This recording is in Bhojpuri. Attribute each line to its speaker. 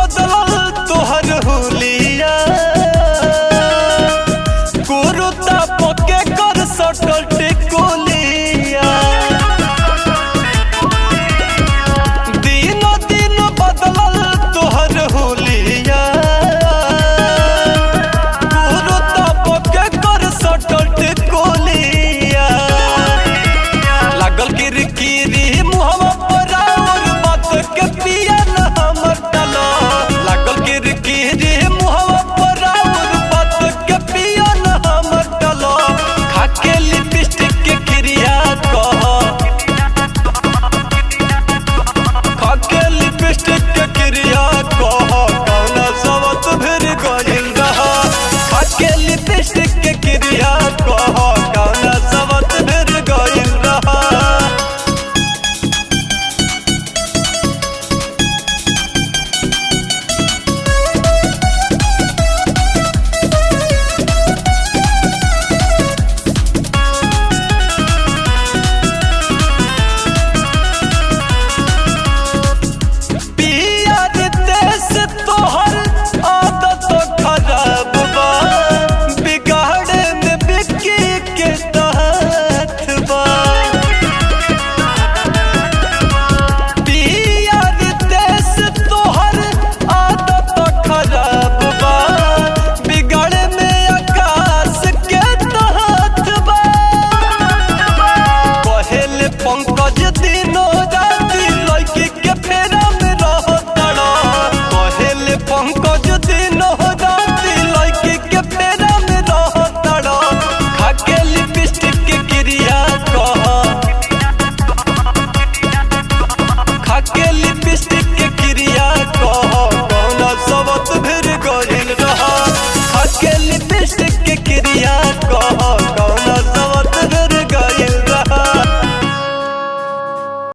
Speaker 1: बदलल तोहर हुलिया कुरुता पके कर सटल टिकुलिया दिनो दिन बदलल तोहर हुलिया कुरुता पके कर सटल टिकुलिया लागल किरकिरी मुहवा पर और बात के पिया न हमर डालो लागल किरकिरी मुहवा पर और बात के पिया न हमर डालो खाके लिपस्टिक के क्रिया कह खाके लिपस्टिक के क्रिया कह कौना सबत फिर गइल रहा खाके लिपस्टिक के क्रिया कह कौना सबत फिर गइल रहा तोहर आदत खराब बा बिगाड़े में बिकी के तहत बा पियार देश तोहर आदत खराब बा बिगाड़े में आकाश के तहत बा कहेले पंकज दिनो राति लड़की के फेरा में रहतड़ा कहेले पंकज दिनो राति लड़की के फेरा में रहतड़ा खाके